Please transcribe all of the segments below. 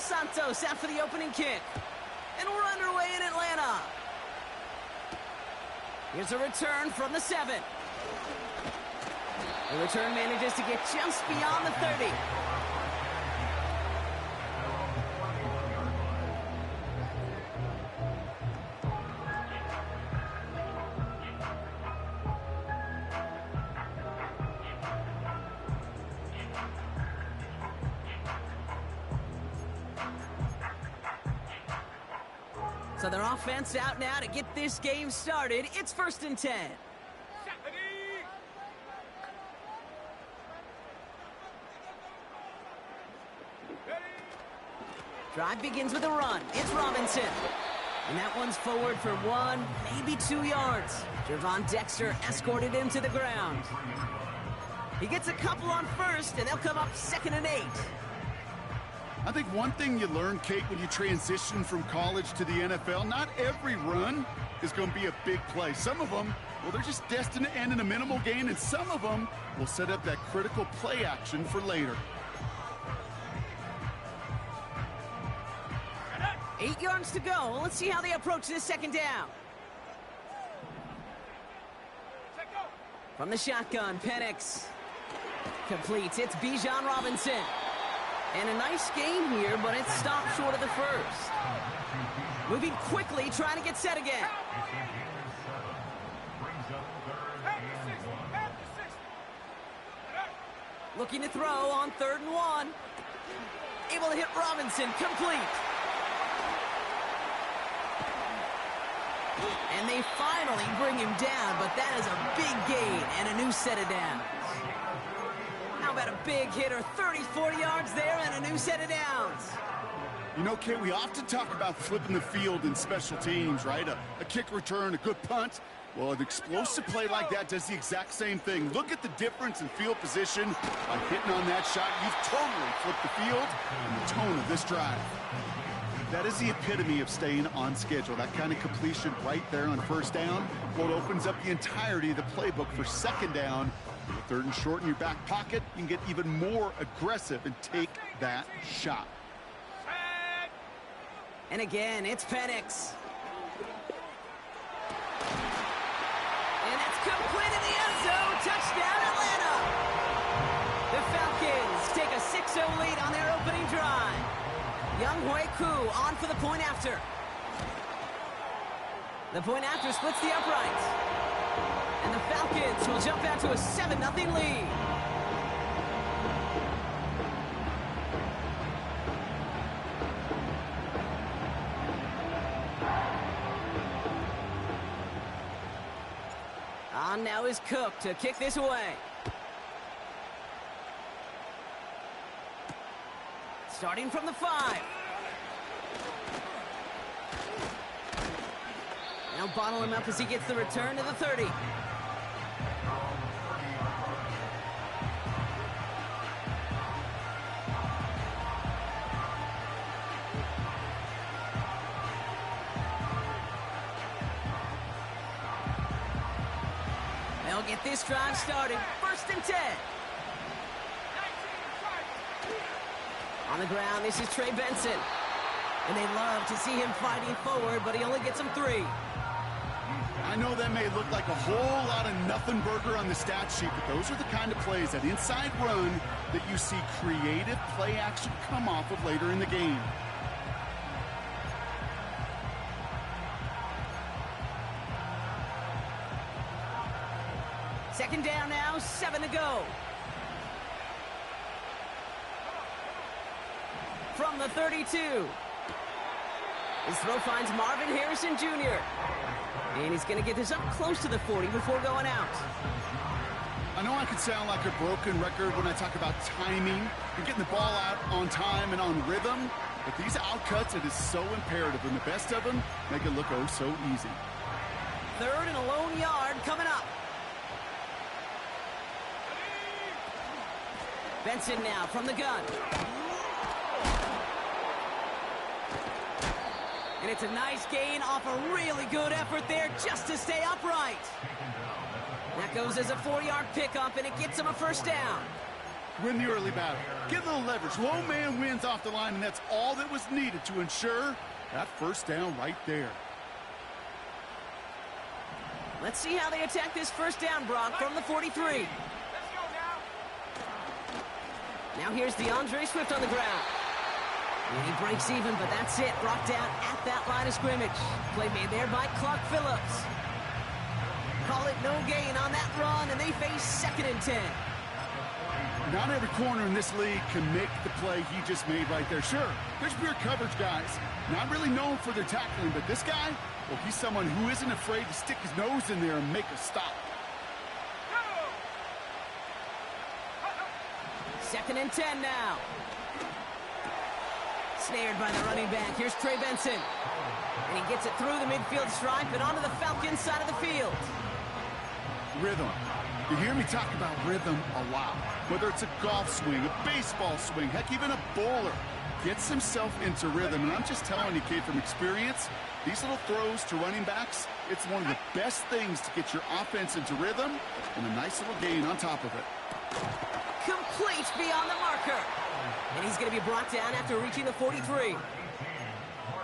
Dos Santos out for the opening kick. And we're underway in Atlanta. Here's a return from the 7. The return manages to get just beyond the 30. So their offense out now to get this game started. It's 1st and 10. Drive begins with a run. It's Robinson. And that one's forward for 1, maybe 2 yards. Gervon Dexter escorted him to the ground. He gets a couple on first, and they'll come up 2nd and 8. I think one thing you learn, Kate, when you transition from college to the NFL, not every run is going to be a big play. Some of them, well, they're just destined to end in a minimal gain, and some of them will set up that critical play action for later. 8 yards to go. Let's see how they approach this 2nd down. From the shotgun, Penix completes. It's Bijan Robinson. And a nice gain here, but it's stopped short of the first. Moving quickly, trying to get set again. Looking to throw on 3rd and 1. Able to hit Robinson, complete. And they finally bring him down, but that is a big gain and a new set of downs. How about a big hitter, 30-40 yards there and a new set of downs. You know, Kate, we often talk about flipping the field in special teams, right? A kick return, a good punt. Well, an explosive play like that does the exact same thing. Look at the difference in field position. By hitting on that shot, you've totally flipped the field and the tone of this drive. That is the epitome of staying on schedule. That kind of completion right there on 1st down. Well, it opens up the entirety of the playbook for 2nd down. With 3rd and short in your back pocket, you can get even more aggressive and take that shot. And again, it's Penix. And it's complete in the end zone. Touchdown, Atlanta. The Falcons take a 6-0 lead on their opening drive. Younghoe Koo on for the point after. The point after splits the uprights. And the Falcons will jump out to a 7-0 lead. On now is Cook to kick this away. Starting from the 5. Now bottle him up as he gets the return to the 30. They'll get this drive started. 1st and 10. On the ground, this is Trey Benson. And they love to see him fighting forward, but he only gets them 3. I know that may look like a whole lot of nothing burger on the stat sheet, but those are the kind of plays, that inside run, that you see creative play action come off of later in the game. Second down now, 7 to go. From the 32. His throw finds Marvin Harrison Jr. And he's going to get this up close to the 40 before going out. I know I could sound like a broken record when I talk about timing and getting the ball out on time and on rhythm, but these outcuts, it is so imperative, and the best of them make it look oh so easy. 3rd and a lone yard coming up. Benson now from the gun. And it's a nice gain off a really good effort there just to stay upright. That goes as a 4-yard pickup, and it gets him a 1st down. Win the early battle. Get a little leverage. Low man wins off the line, and that's all that was needed to ensure that first down right there. Let's see how they attack this first down, Brock, from the 43. Now here's DeAndre Swift on the ground. And he breaks even, but that's it. Brought down at that line of scrimmage. Play made there by Clark Phillips. Call it no gain on that run, and they face 2nd and 10. Not every corner in this league can make the play he just made right there. Sure, there's pure coverage guys. Not really known for their tackling, but this guy, well, he's someone who isn't afraid to stick his nose in there and make a stop. 2nd and 10 now. Snared by the running back. Here's Trey Benson. And he gets it through the midfield stripe and onto the Falcons side of the field. Rhythm. You hear me talk about rhythm a lot. Whether it's a golf swing, a baseball swing, heck, even a bowler gets himself into rhythm. And I'm just telling you, kid, from experience, these little throws to running backs, it's one of the best things to get your offense into rhythm and a nice little gain on top of it. Complete beyond the marker. And he's going to be brought down after reaching the 43.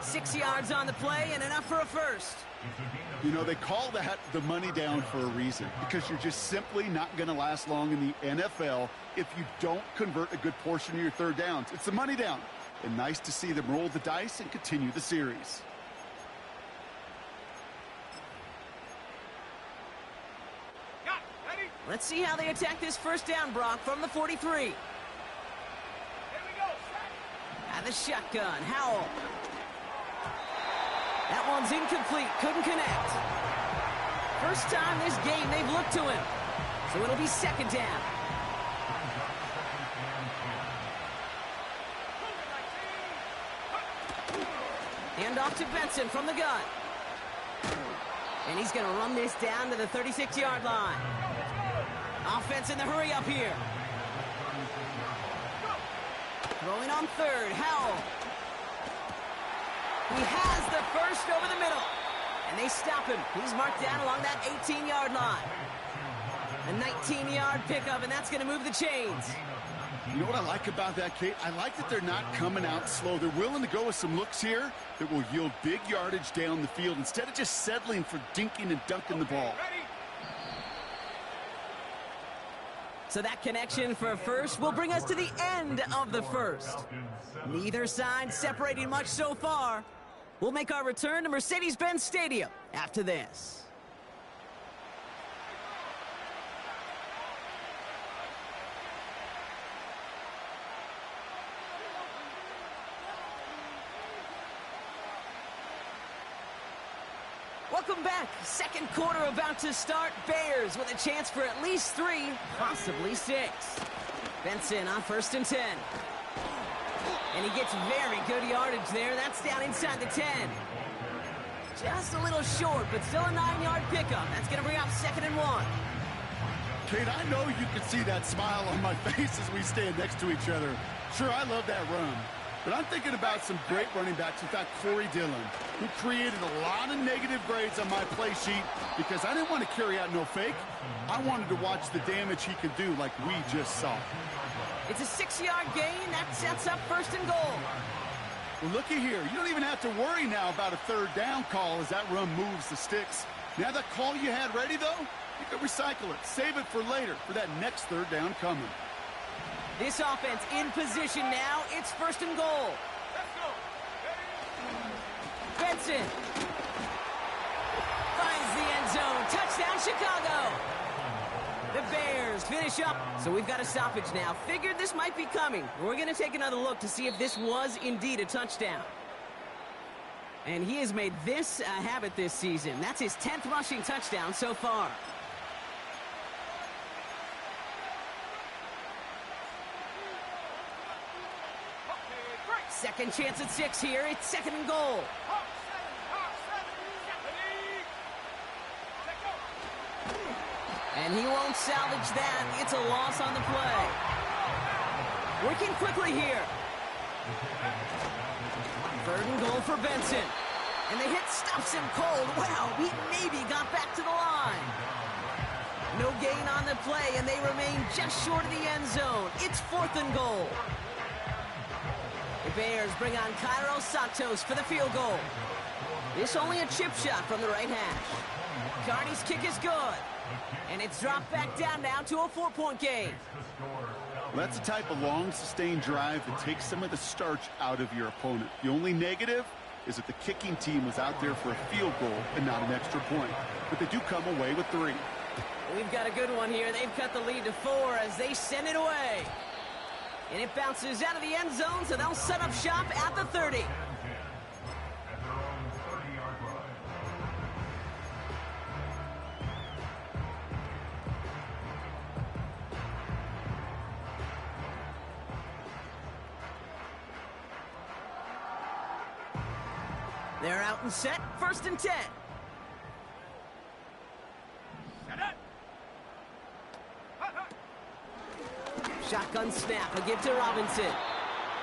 6 yards on the play and enough for a first. You know, they call that the money down for a reason, because you're just simply not going to last long in the NFL if you don't convert a good portion of your third downs. It's the money down. And nice to see them roll the dice and continue the series. Let's see how they attack this first down, Brock, from the 43. At the shotgun, Howell. That one's incomplete, couldn't connect. First time this game they've looked to him. So it'll be 2nd down. Hand off to Benson from the gun. And he's going to run this down to the 36-yard line. Offense in the hurry up here. Throwing on 3rd, Howell. He has the first over the middle. And they stop him. He's marked down along that 18-yard line. A 19-yard pickup, and that's going to move the chains. You know what I like about that, Kate? I like that they're not coming out slow. They're willing to go with some looks here that will yield big yardage down the field instead of just settling for dinking and dunking the ball. So that connection for first will bring us to the end of the first. Neither side separating much so far. We'll make our return to Mercedes-Benz Stadium after this. Welcome back. Second quarter about to start. Bears with a chance for at least 3, possibly 6. Benson on 1st and 10. And he gets very good yardage there. That's down inside the 10. Just a little short, but still a 9-yard pickup. That's going to bring up 2nd and 1. Kate, I know you can see that smile on my face as we stand next to each other. Sure, I love that run. But I'm thinking about some great running backs. In fact, Corey Dillon, who created a lot of negative grades on my play sheet because I didn't want to carry out no fake. I wanted to watch the damage he could do like we just saw. It's a 6-yard gain. That sets up 1st and goal. Well, looky here. You don't even have to worry now about a 3rd down call as that run moves the sticks. Now that call you had ready, though, you can recycle it. Save it for later for that next 3rd down coming. This offense in position now. It's 1st and goal. Benson finds the end zone. Touchdown, Chicago. The Bears finish up. So we've got a stoppage now. Figured this might be coming. We're going to take another look to see if this was indeed a touchdown. And he has made this a habit this season. That's his 10th rushing touchdown so far. Second chance at 6 here. It's 2nd and goal. And he won't salvage that. It's a loss on the play. Working quickly here. 3rd and goal for Benson. And the hit stops him cold. Wow, he maybe got back to the line. No gain on the play, and they remain just short of the end zone. It's 4th and goal. The Bears bring on Cairo Santos for the field goal. This only a chip shot from the right hash. Carney's kick is good. And it's dropped back down now to a 4-point game. That's the type of long, sustained drive that takes some of the starch out of your opponent. The only negative is that the kicking team was out there for a field goal and not an extra point. But they do come away with 3. We've got a good one here. They've cut the lead to 4 as they send it away. And it bounces out of the end zone, so they'll set up shop at the 30. They're out and set. 1st and 10. Shotgun snap, a give to Robinson.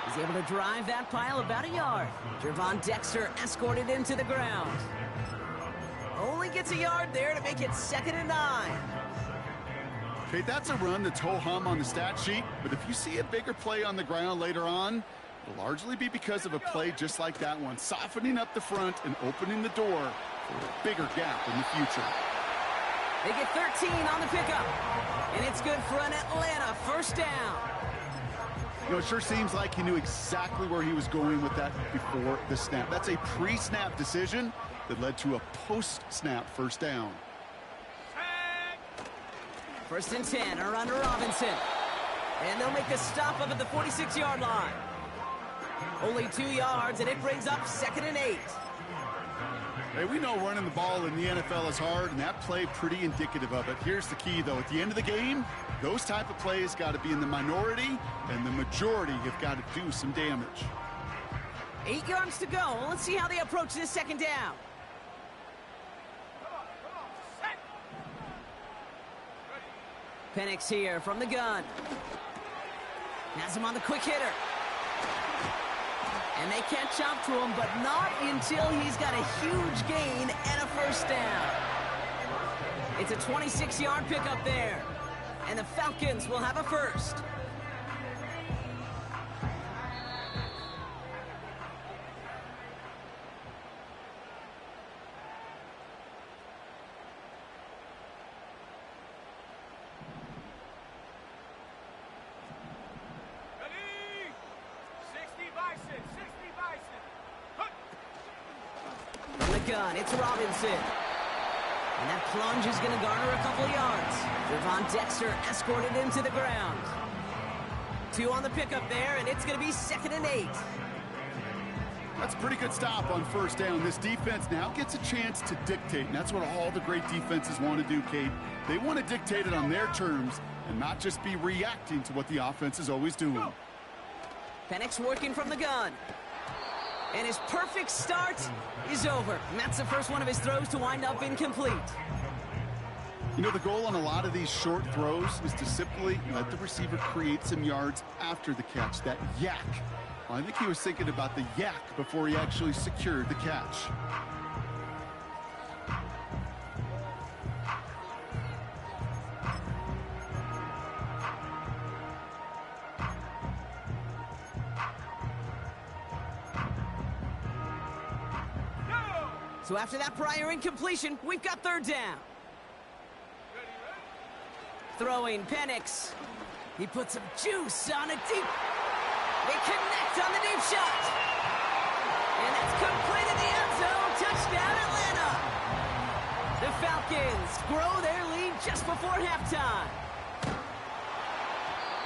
He's able to drive that pile about a yard. Gervon Dexter escorted him to the ground. Only gets a yard there to make it 2nd and 9. Okay, that's a run that's ho-hum on the stat sheet, but if you see a bigger play on the ground later on, it'll largely be because of a play just like that one, softening up the front and opening the door for a bigger gap in the future. They get 13 on the pickup, and it's good for an Atlanta 1st down. You know, it sure seems like he knew exactly where he was going with that before the snap. That's a pre-snap decision that led to a post-snap 1st down. 1st and 10 are under Robinson. And they'll make the stop up at the 46-yard line. Only 2 yards, and it brings up 2nd and 8. Hey, we know running the ball in the NFL is hard, and that play pretty indicative of it. Here's the key, though. At the end of the game, those type of plays got to be in the minority, and the majority have got to do some damage. 8 yards to go. Let's see how they approach this 2nd down. Penix here from the gun. Has him on the quick hitter. And they catch up to him, but not until he's got a huge gain and a 1st down. It's a 26-yard pickup there. And the Falcons will have a 1st. Gun. It's Robinson. And that plunge is going to garner a couple yards. Gervon Dexter escorted him to the ground. 2 on the pickup there, and it's going to be 2nd and 8. That's a pretty good stop on 1st down. This defense now gets a chance to dictate, and that's what all the great defenses want to do, Kate. They want to dictate it on their terms and not just be reacting to what the offense is always doing. Penix working from the gun. And his perfect start is over. And that's the first one of his throws to wind up incomplete. You know, the goal on a lot of these short throws is to simply let the receiver create some yards after the catch, that yak. Well, I think he was thinking about the yak before he actually secured the catch. So after that prior incompletion, we've got 3rd down. Throwing Penix. He puts some juice on a deep. They connect on the deep shot. And it's complete in the end zone. Touchdown, Atlanta. The Falcons grow their lead just before halftime.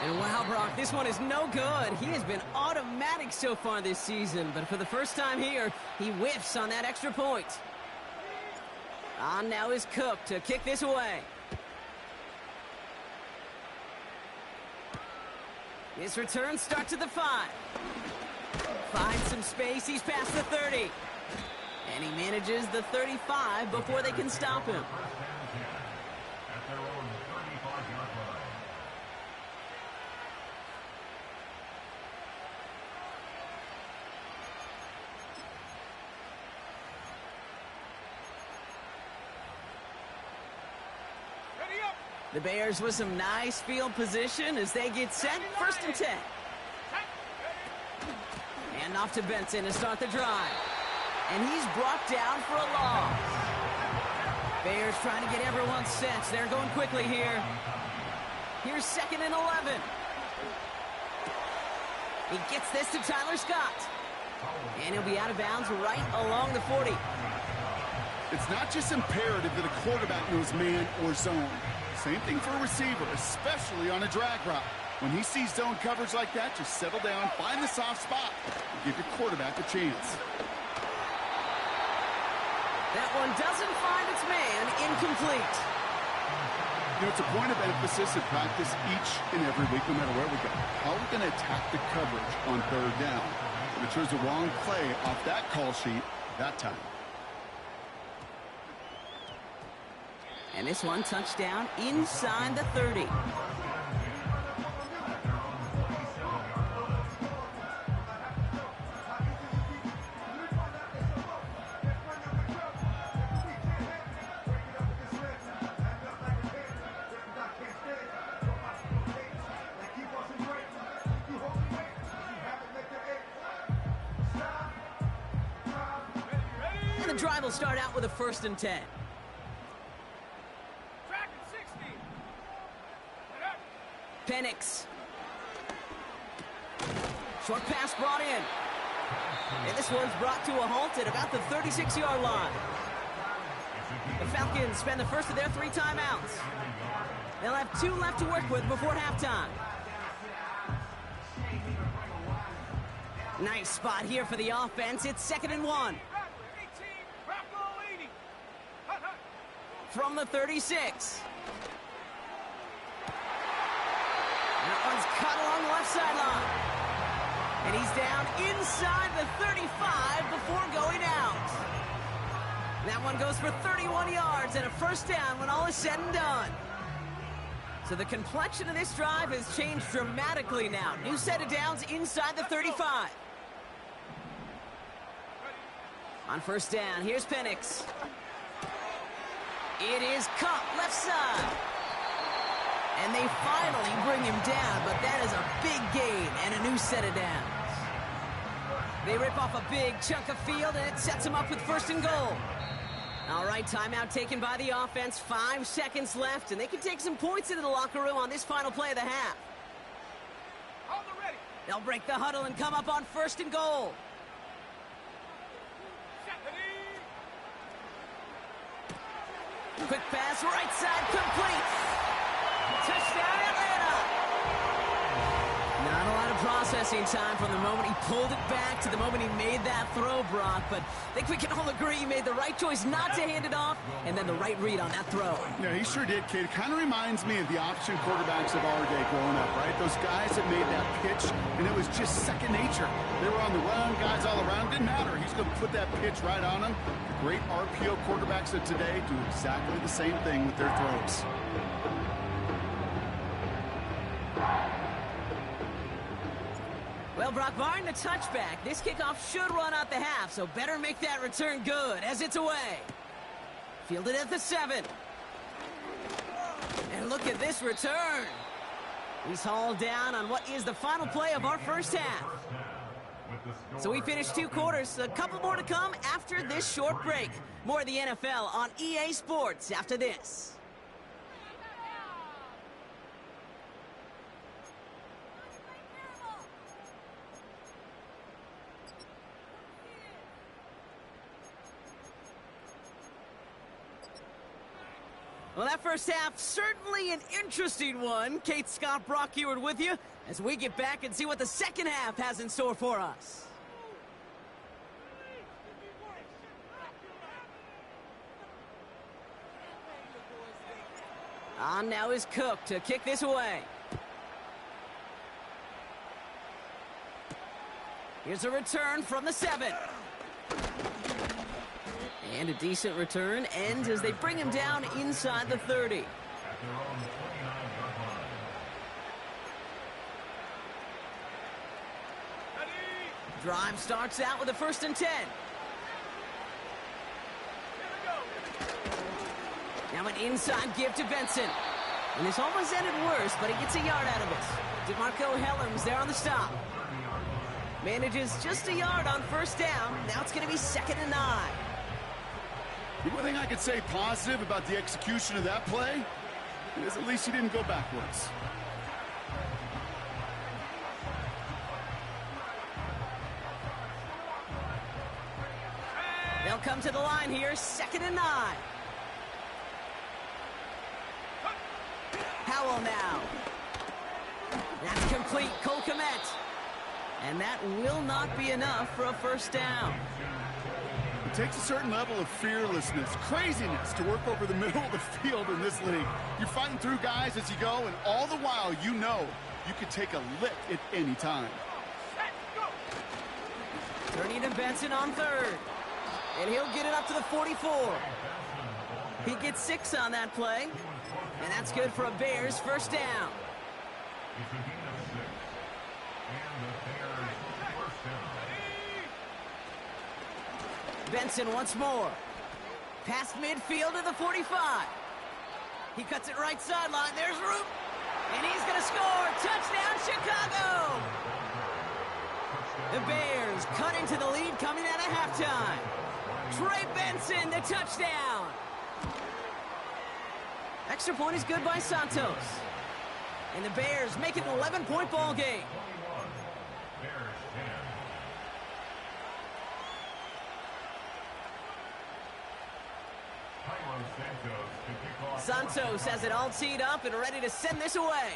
And wow, Brock, this one is no good. He has been automatic so far this season, but for the first time here, he whiffs on that extra point. On now is Cook to kick this away. His return starts at the 5. Finds some space, he's past the 30. And he manages the 35 before they can stop him. The Bears with some nice field position as they get set. 1st and 10. And off to Benson to start the drive. And he's brought down for a loss. Bears trying to get everyone set. They're going quickly here. Here's 2nd and 11. He gets this to Tyler Scott. And he'll be out of bounds right along the 40. It's not just imperative that a quarterback knows man or zone. Same thing for a receiver, especially on a drag route. When he sees zone coverage like that, just settle down, find the soft spot, and give your quarterback a chance. That one doesn't find its man. Incomplete. You know, it's a point of emphasis in practice each and every week, no matter where we go. How are we going to attack the coverage on 3rd down? We chose the wrong play off that call sheet that time. And this one touchdown inside the 30. And the drive will start out with a 1st and 10. Penix. Short pass brought in. And this one's brought to a halt at about the 36-yard line. The Falcons spend the first of their 3 timeouts. They'll have 2 left to work with before halftime. Nice spot here for the offense. It's 2nd and 1. From the 36. That one's cut along the left sideline. And he's down inside the 35 before going out. That one goes for 31 yards and a 1st down when all is said and done. So the complexion of this drive has changed dramatically now. New set of downs inside the 35. On 1st down, here's Penix. It is caught left side. And they finally bring him down, but that is a big gain and a new set of downs. They rip off a big chunk of field, and it sets them up with 1st and goal. All right, timeout taken by the offense. 5 seconds left, and they can take some points into the locker room on this final play of the half. They'll break the huddle and come up on 1st and goal. Quick pass, right side, complete. Touchdown, Atlanta. Not a lot of processing time from the moment he pulled it back to the moment he made that throw, Brock. But I think we can all agree he made the right choice not to hand it off, and then the right read on that throw. Yeah, he sure did, kid. It kind of reminds me of the option quarterbacks of our day growing up, right? Those guys that made that pitch, and it was just second nature. They were on the run, guys all around. Didn't matter. He's going to put that pitch right on them. The great RPO quarterbacks of today do exactly the same thing with their throws. Well, Brock, barring the touchback, this kickoff should run out the half, so better make that return good as it's away. Fielded at the 7. And look at this return. He's hauled down on what is the final play of our first half. So we finished 2 quarters. A couple more to come after this short break. More of the NFL on EA Sports after this. Well, that first half, certainly an interesting one. Kate Scott, Brock Huard with you as we get back and see what the second half has in store for us. On now is Cook to kick this away. Here's a return from the 7. And a decent return ends as they bring him down inside the 30. Drive starts out with a 1st and 10. Now an inside give to Benson. And this almost ended worse, but he gets a yard out of it. DeMarco Hellams there on the stop. Manages just a yard on first down. Now it's going to be 2nd and 9. The one thing I could say positive about the execution of that play is at least he didn't go backwards. They'll come to the line here, 2nd and 9. Howell now. That's complete, Cole Kmet. And that will not be enough for a first down. It takes a certain level of fearlessness, craziness to work over the middle of the field in this league. You're fighting through guys as you go, and all the while you know you could take a lick at any time. Turning to Benson on 3rd. And he'll get it up to the 44. He gets 6 on that play. And that's good for a Bears first down. Benson once more. Past midfield to the 45. He cuts it right sideline. There's Root. And he's going to score. Touchdown, Chicago. The Bears cut into the lead coming out of halftime. Trey Benson, the touchdown. Extra point is good by Santos. And the Bears make it an 11-point ball game. Santos has it all teed up and ready to send this away.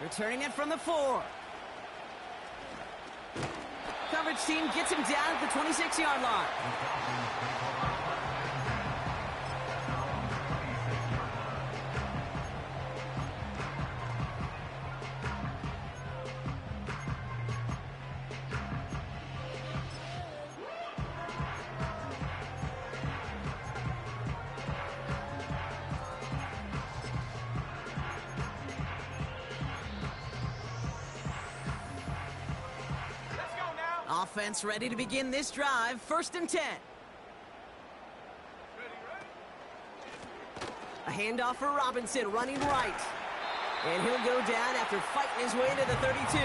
Returning it from the 4. Coverage team gets him down at the 26-yard line. Offense ready to begin this drive. 1st and 10. A handoff for Robinson, running right. And he'll go down after fighting his way to the 32.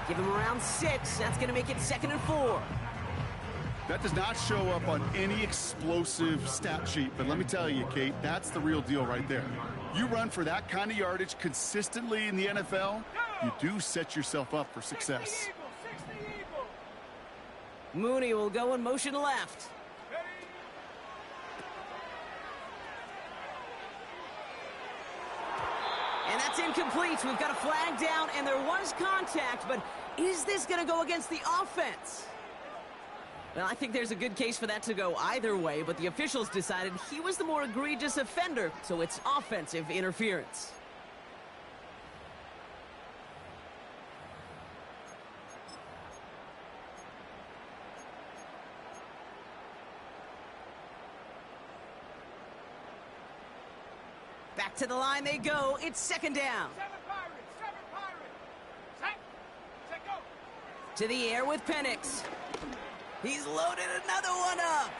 Give him around 6. That's going to make it 2nd and 4. That does not show up on any explosive stat sheet, but let me tell you, Kate, that's the real deal right there. You run for that kind of yardage consistently in the NFL, you do set yourself up for success. Mooney will go in motion left. And that's incomplete. We've got a flag down, and there was contact, but is this going to go against the offense? Well, I think there's a good case for that to go either way, but the officials decided he was the more egregious offender, so it's offensive interference. Back to the line they go. It's 2nd down. To the air with Penix. He's loaded another one up.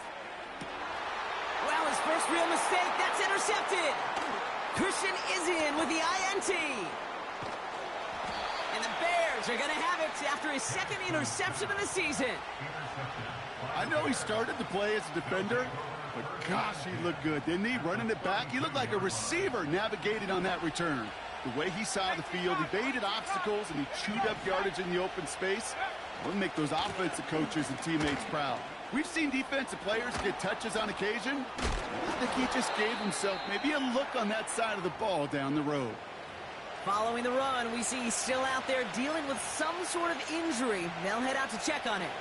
Well, his first real mistake. That's intercepted. Christian is in with the INT. And the Bears are going to have it after his 2nd interception of the season. I know he started to play as a defender, but gosh, he looked good, didn't he? Running it back, he looked like a receiver navigating on that return. The way he saw the field, he baited obstacles, and he chewed up yardage in the open space. We'll make those offensive coaches and teammates proud. We've seen defensive players get touches on occasion. I think he just gave himself maybe a look on that side of the ball down the road. Following the run, we see he's still out there dealing with some sort of injury. They'll head out to check on it.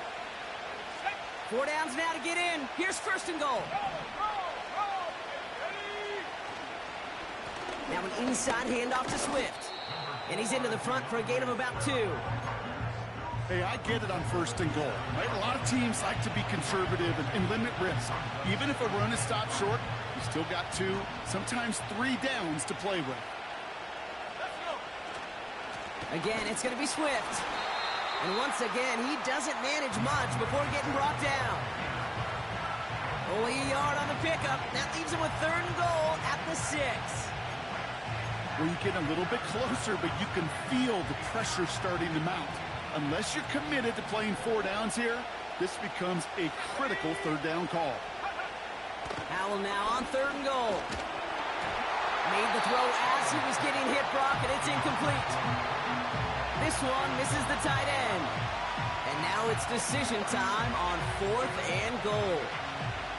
4 downs now to get in. Here's 1st and goal. Now an inside handoff to Swift. And he's into the front for a gain of about 2. Hey, I get it on 1st and goal. Right? A lot of teams like to be conservative and limit risk. Even if a run is stopped short, you still got 2, sometimes 3 downs to play with. Again, it's going to be Swift. And once again, he doesn't manage much before getting brought down. Only a yard on the pickup. That leaves him with 3rd and goal at the 6. Well, you get a little bit closer, but you can feel the pressure starting to mount. Unless you're committed to playing 4 downs here, this becomes a critical 3rd down call. Howell now on 3rd and goal. Made the throw as he was getting hit, Brock, and it's incomplete. This one misses the tight end. And now it's decision time on 4th and goal.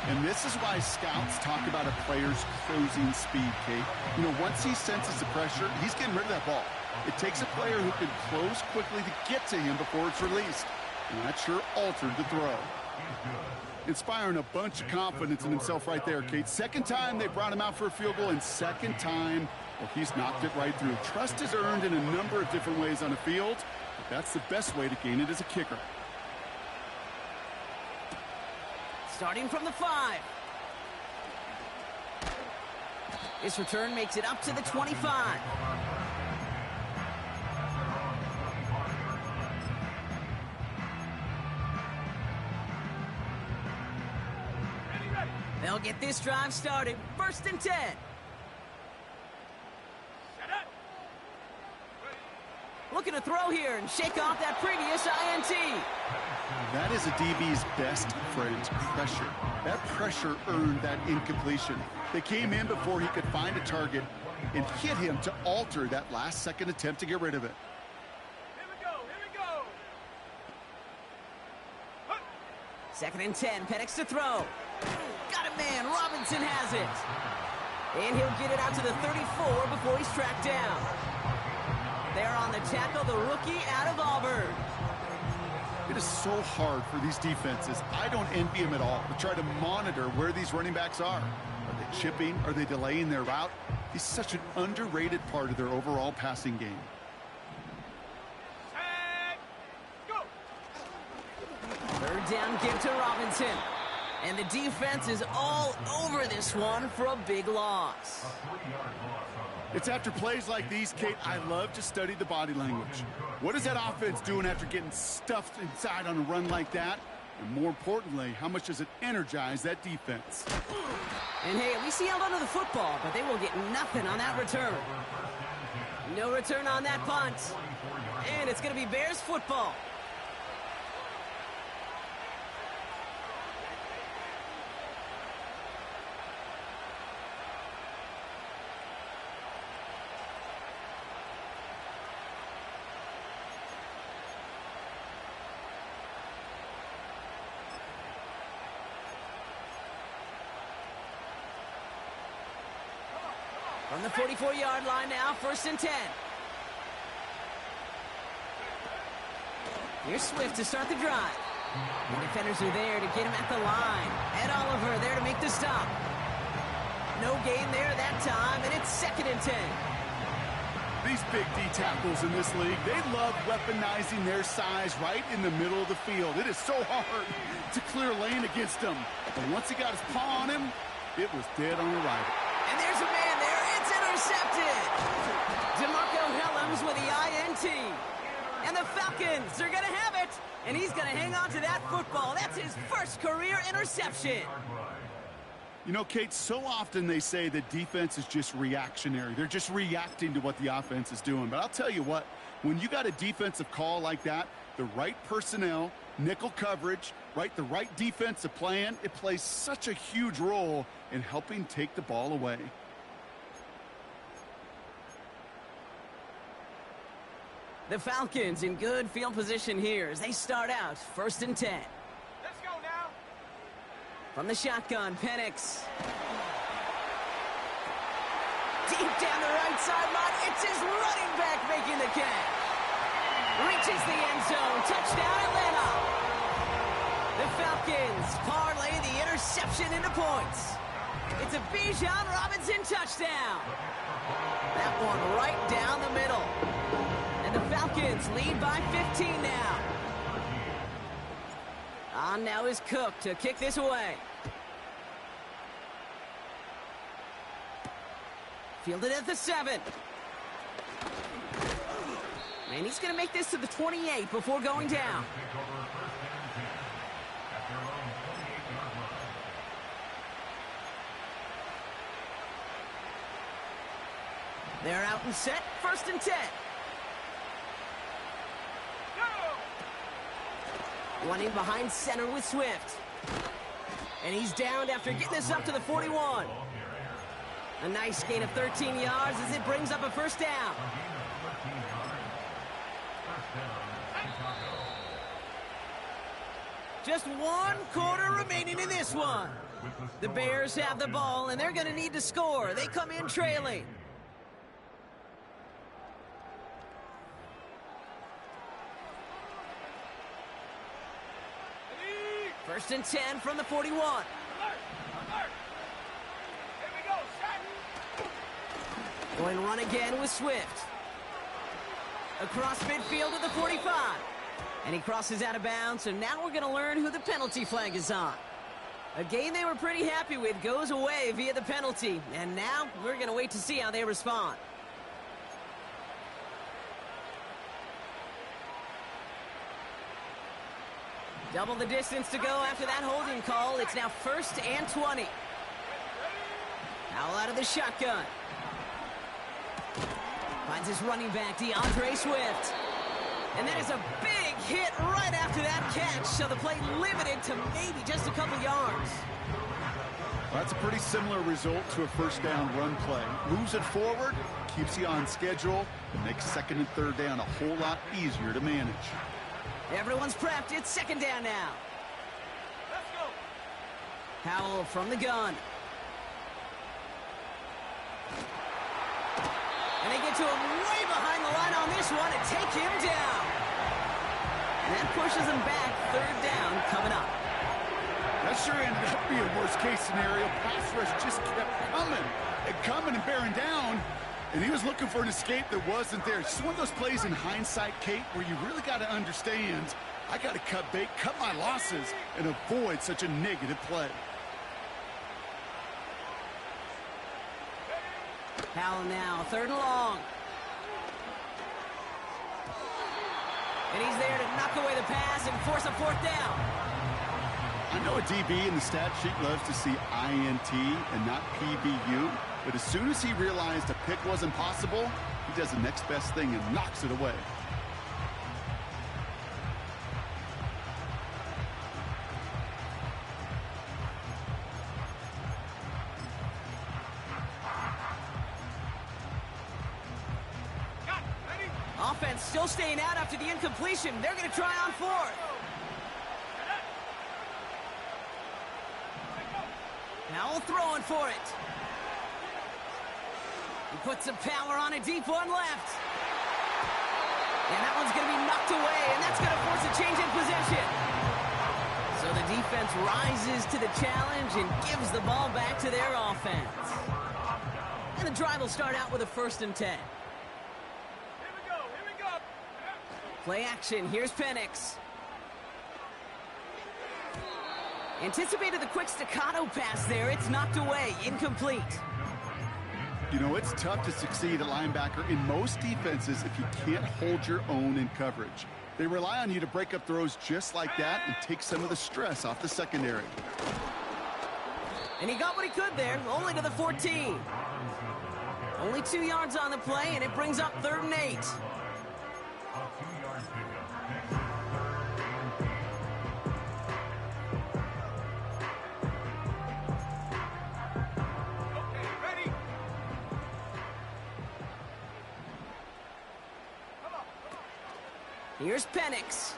And this is why scouts talk about a player's closing speed, Kate. You know, once he senses the pressure, he's getting rid of that ball. It takes a player who can close quickly to get to him before it's released. And that sure altered the throw. Inspiring a bunch of confidence in himself right there, Kate. 2nd time they brought him out for a field goal, and 2nd time, well, he's knocked it right through. Trust is earned in a number of different ways on the field, but that's the best way to gain it as a kicker. Starting from the 5. This return makes it up to the 25. They'll get this drive started. 1st and 10. Looking to throw here and shake off that previous INT. That is a DB's best friend, pressure. That pressure earned that incompletion. They came in before he could find a target and hit him to alter that last-second attempt to get rid of it. Here we go. 2nd and 10, Penix to throw. Got it, man. Robinson has it. And he'll get it out to the 34 before he's tracked down. There on the tackle, the rookie out of Auburn. It is so hard for these defenses. I don't envy them at all to try to monitor where these running backs are. Are they chipping? Are they delaying their route? He's such an underrated part of their overall passing game. Go. 3rd down, give to Robinson. And the defense is all over this one for a big loss. It's after plays like these, Kate, I love to study the body language. What is that offense doing after getting stuffed inside on a run like that? And more importantly, how much does it energize that defense? And hey, at least he held onto the football, but they will get nothing on that return. No return on that punt. And it's going to be Bears football. From the 44-yard line now, 1st and 10. Here's Swift to start the drive. The defenders are there to get him at the line. Ed Oliver there to make the stop. No gain there that time, and it's 2nd and 10. These big D tackles in this league, they love weaponizing their size right in the middle of the field. It is so hard to clear lane against them. But once he got his paw on him, it was dead on arrival. And there's a man there. It's intercepted. DeMarco Hellams with the INT. And the Falcons are going to have it. And he's going to hang on to that football. That's his first career interception. You know, Kate, so often they say that defense is just reactionary. They're just reacting to what the offense is doing. But I'll tell you what, when you got a defensive call like that, the right personnel, nickel coverage, right, the right defensive plan, it plays such a huge role in helping take the ball away. The Falcons in good field position here as they start out 1st and 10. Let's go now. From the shotgun, Penix. Deep down the right sideline, it's his running back making the catch. Reaches the end zone, touchdown Atlanta. The Falcons parlay the interception into points. It's a Bijan Robinson touchdown. That one right down the middle. And the Falcons lead by 15 now. On now is Cook to kick this away. Fielded at the 7. And he's going to make this to the 28 before going down. They're out and set, 1st and 10. Running behind center with Swift. And he's downed after getting this up to the 41. A nice gain of 13 yards as it brings up a 1st down. Just 1 quarter remaining in this one. The Bears have the ball, and they're going to need to score. They come in trailing. First and 10 from the 41. Alert! Alert! Here we go, set! Going run again with Swift. Across midfield to the 45. And he crosses out of bounds, so now we're going to learn who the penalty flag is on. A game they were pretty happy with goes away via the penalty. And now we're going to wait to see how they respond. Double the distance to go after that holding call. It's now 1st and 20. Foul out of the shotgun. Finds his running back, DeAndre Swift. And that is a big hit right after that catch, so the play limited to maybe just a couple yards. Well, that's a pretty similar result to a 1st down run play. Moves it forward, keeps you on schedule, and makes 2nd and 3rd down a whole lot easier to manage. Everyone's prepped. It's 2nd down now. Let's go! Howell from the gun. And they get to him way behind the line on this one and take him down. And that pushes him back. 3rd down coming up. That sure ended up being a worst-case scenario. Pass rush just kept coming and bearing down. And he was looking for an escape that wasn't there. It's just one of those plays in hindsight, Kate, where you really got to understand, I got to cut bait, cut my losses, and avoid such a negative play. Howell now, 3rd and long. And he's there to knock away the pass and force a 4th down. I know a DB in the stat sheet loves to see INT and not PBU, but as soon as he realized a pick wasn't possible, he does the next best thing and knocks it away. Offense still staying out after the incompletion. They're going to try on 4th. Howell throwing for it. He puts some power on it, deep one left. And that one's going to be knocked away, and that's going to force a change in possession. So the defense rises to the challenge and gives the ball back to their offense. And the drive will start out with a 1st and 10. Here we go, here we go! Play action, here's Penix. Anticipated the quick staccato pass there. It's knocked away, incomplete. You know, it's tough to succeed at linebacker in most defenses if you can't hold your own in coverage. They rely on you to break up throws just like that and take some of the stress off the secondary. And he got what he could there, only to the 14. Only 2 yards on the play, and it brings up 3rd and 8. Here's Penix.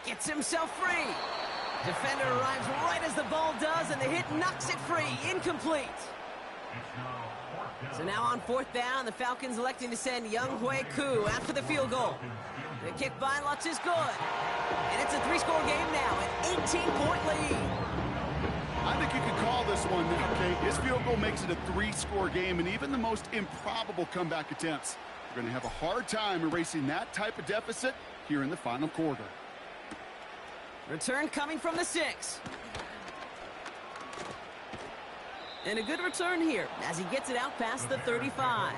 Gets himself free. Defender arrives right as the ball does, and the hit knocks it free. Incomplete. So now on 4th down, the Falcons electing to send Younghoe Koo after the field goal. The kick by Lutz is good. And it's a 3-score game now, an 18-point lead. I think you could call this one now, Kate. His field goal makes it a 3-score game, and even the most improbable comeback attempts are going to have a hard time erasing that type of deficit here in the final quarter. Return coming from the 6. And a good return here as he gets it out past the 35.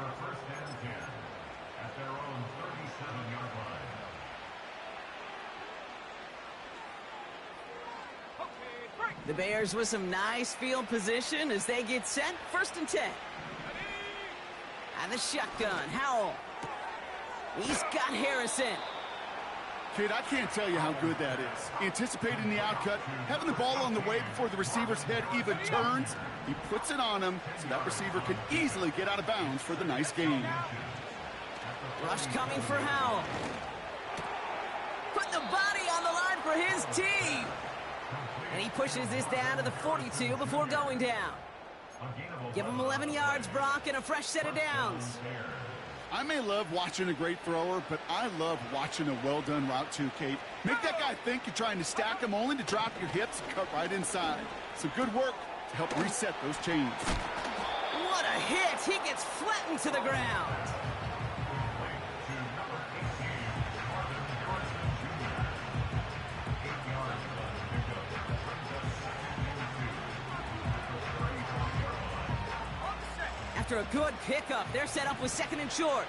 The Bears with some nice field position as they get set. 1st and 10. And the shotgun, Howell. He's got Harrison. Kid, I can't tell you how good that is. Anticipating the outcut, having the ball on the way before the receiver's head even turns. He puts it on him so that receiver can easily get out of bounds for the nice gain. Rush coming for Howell. Put the body on the line for his team. And he pushes this down to the 42 before going down. Give him 11 yards, Brock, and a fresh set of downs. I may love watching a great thrower, but I love watching a well-done route too, Kate. Make that guy think you're trying to stack him only to drop your hips and cut right inside. Some good work to help reset those chains. What a hit! He gets flattened to the ground. After a good pickup, they're set up with second and short.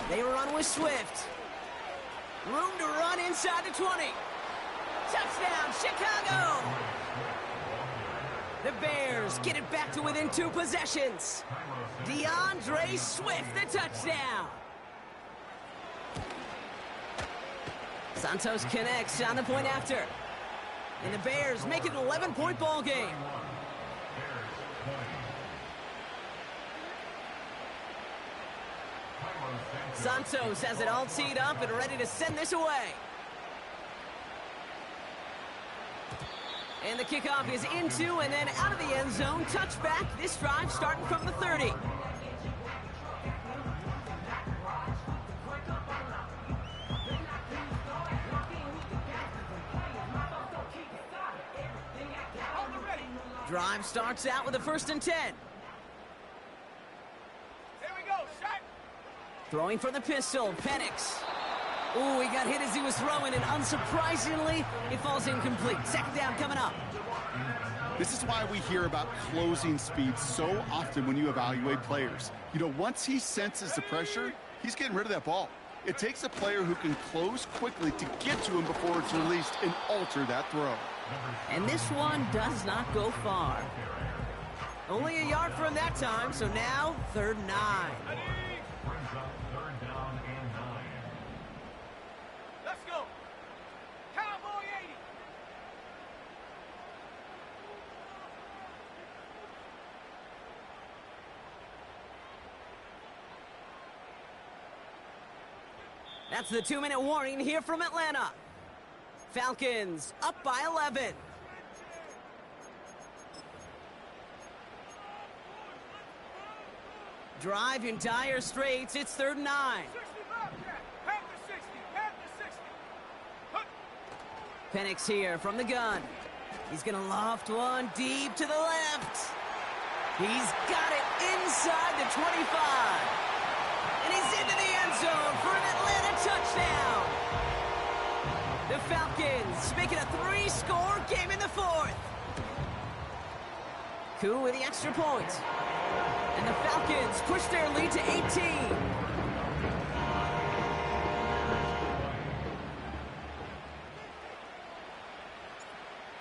They run with Swift. Room to run inside the 20. Touchdown, Chicago! The Bears get it back to within 2 possessions. DeAndre Swift, the touchdown. Santos connects on the point after. And the Bears make it an 11-point ball game. Santos has it all teed up and ready to send this away. And the kickoff is into and then out of the end zone. Touchback. This drive starting from the 30. Drive starts out with a 1st and 10. Here we go, shot. Throwing for the pistol, Penix. Ooh, he got hit as he was throwing, and unsurprisingly, it falls incomplete. 2nd down coming up. This is why we hear about closing speed so often when you evaluate players. You know, once he senses the pressure, he's getting rid of that ball. It takes a player who can close quickly to get to him before it's released and alter that throw. And this one does not go far. Only a yard from that time, so now 3rd and 9. Let's go. Cowboy 80. That's the 2-minute warning here from Atlanta. Falcons up by 11. Drive in dire straits. It's 3rd and 9. 65, half the 60, half the 60. Penix here from the gun. He's going to loft one deep to the left. He's got it inside the 25. And he's into the end zone for an Atlanta touchdown. The Falcons make it a 3-score game in the 4th. Koo with the extra point. And the Falcons push their lead to 18.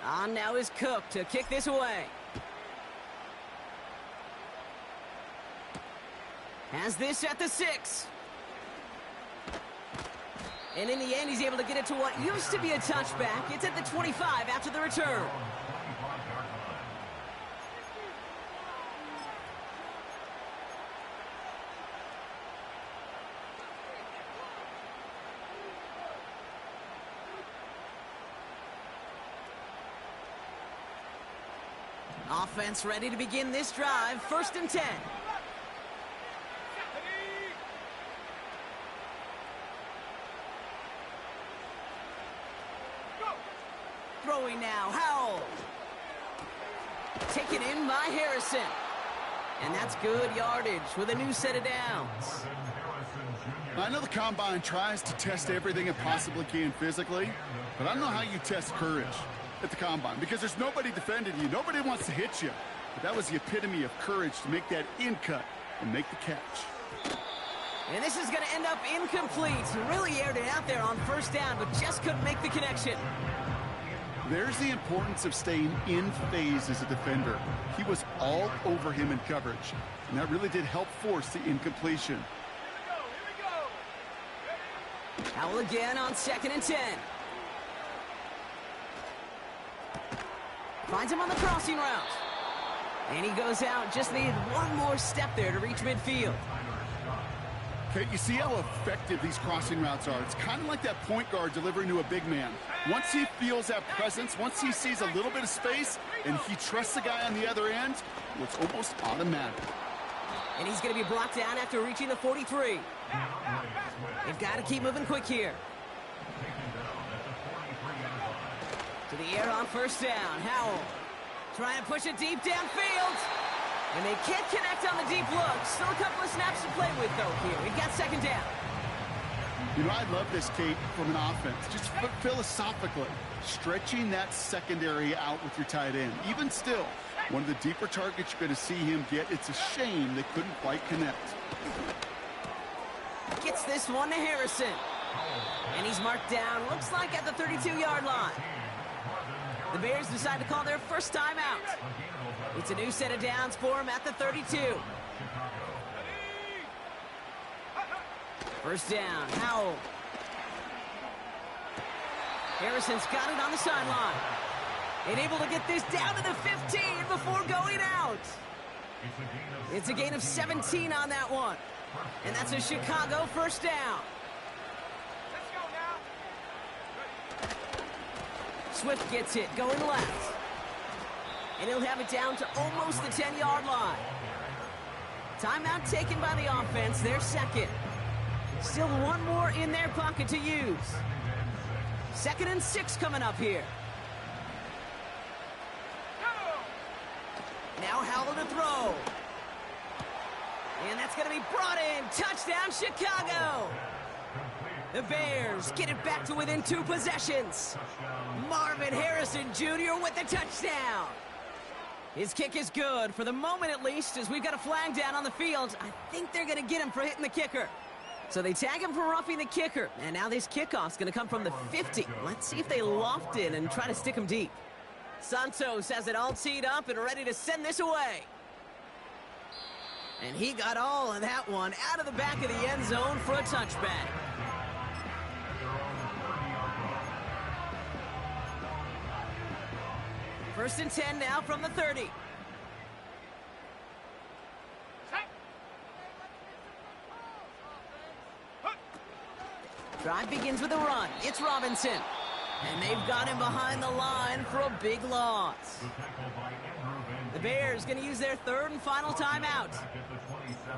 On now is Cook to kick this away. Has this at the 6. And in the end, he's able to get it to what used to be a touchback. It's at the 25 after the return. Offense ready to begin this drive. 1st and 10. Throwing now, Howell. Taken in by Harrison. And that's good yardage with a new set of downs. I know the Combine tries to test everything it possibly can physically, but I don't know how you test courage at the Combine, because there's nobody defending you. Nobody wants to hit you. But that was the epitome of courage to make that in cut and make the catch. And this is going to end up incomplete. Really aired it out there on 1st down, but just couldn't make the connection. There's the importance of staying in phase as a defender. He was all over him in coverage, and that really did help force the incompletion. Howell again on 2nd and 10. Finds him on the crossing route. And he goes out. Just needed one more step there to reach midfield. Okay, you see how effective these crossing routes are. It's kind of like that point guard delivering to a big man. Once he feels that presence, once he sees a little bit of space, and he trusts the guy on the other end, well, it's almost automatic. And he's going to be brought down after reaching the 43. They've got to keep moving quick here. To the air on 1st down. Howell trying to push it deep downfield. And they can't connect on the deep look. Still a couple of snaps to play with, though, here. We've got 2nd down. You know, I love this, Kate, from an offense. Just philosophically, stretching that secondary out with your tight end. Even still, one of the deeper targets you're going to see him get. It's a shame they couldn't quite connect. Gets this one to Harrison. And he's marked down, looks like at the 32-yard line. The Bears decide to call their first timeout. It's a new set of downs for him at the 32. 1st down, Howell. Harrison's got it on the sideline. And able to get this down to the 15 before going out. It's a gain of 17 on that one. And that's a Chicago 1st down. Let's go now. Swift gets it, going left. And he'll have it down to almost the 10-yard line. Timeout taken by the offense, their 2nd. Still one more in their pocket to use. 2nd and 6 coming up here. Now Howell to throw. And that's going to be brought in. Touchdown, Chicago. The Bears get it back to within 2 possessions. Marvin Harrison Jr. with the touchdown. His kick is good, for the moment at least, as we've got a flag down on the field. I think they're going to get him for hitting the kicker. So they tag him for roughing the kicker. And now this kickoff's going to come from the 50. Let's see if they loft it and try to stick him deep. Santos has it all teed up and ready to send this away. And he got all of that one out of the back of the end zone for a touchback. First and 10 now from the 30. Drive begins with a run. It's Robinson. And they've got him behind the line for a big loss. The Bears going to use their 3rd and final timeout.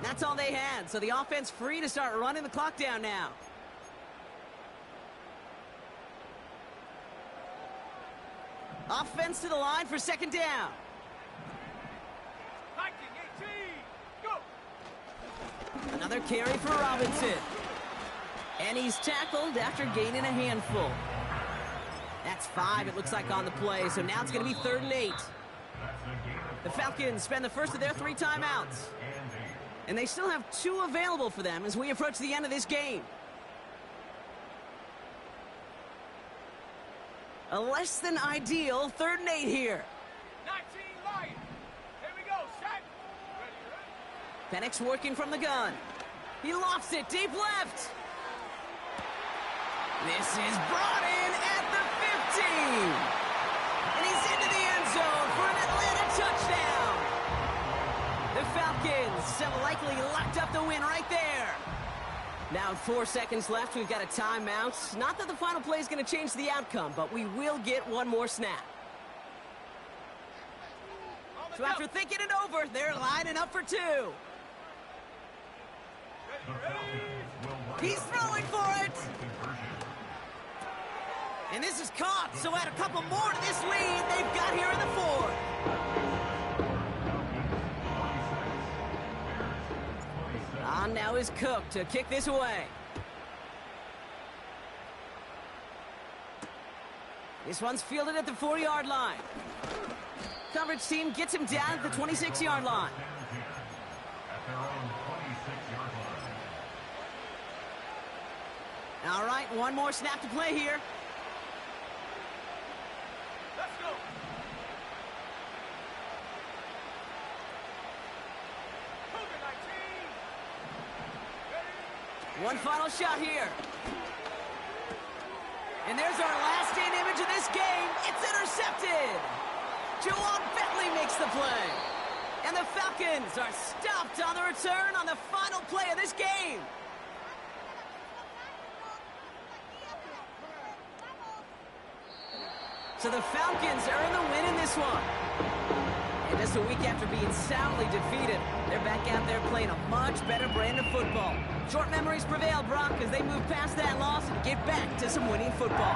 That's all they had, so the offense free to start running the clock down now. Offense to the line for 2nd down. 19, 18, go! Another carry for Robinson. And he's tackled after gaining a handful. That's 5, it looks like, on the play, so now it's going to be 3rd and 8. The Falcons spend the first of their 3 timeouts. And they still have 2 available for them as we approach the end of this game. A less than ideal 3rd and 8 here. 19 Lions. Here we go, set. Ready, Penix working from the gun. He lofts it deep left. This is brought in at the 15. And he's into the end zone for an Atlanta touchdown. The Falcons have likely locked up the win right there. Now 4 seconds left. We've got a timeout. Not that the final play is going to change the outcome, but we will get one more snap. So after thinking it over, they're lining up for 2. He's throwing for it. And this is caught, so add a couple more to this lead they've got here in the 4th. On now is Cook to kick this away. This one's fielded at the 4-yard line. Coverage team gets him down at the 26-yard line. All right, one more snap to play here. One final shot here. And there's our last-stand image of this game. It's intercepted. Juwan Bentley makes the play. And the Falcons are stopped on the return on the final play of this game. So the Falcons earn the win in this one. And just a week after being soundly defeated, they're back out there playing a much better brand of football. Short memories prevail, Brock, as they move past that loss and get back to some winning football.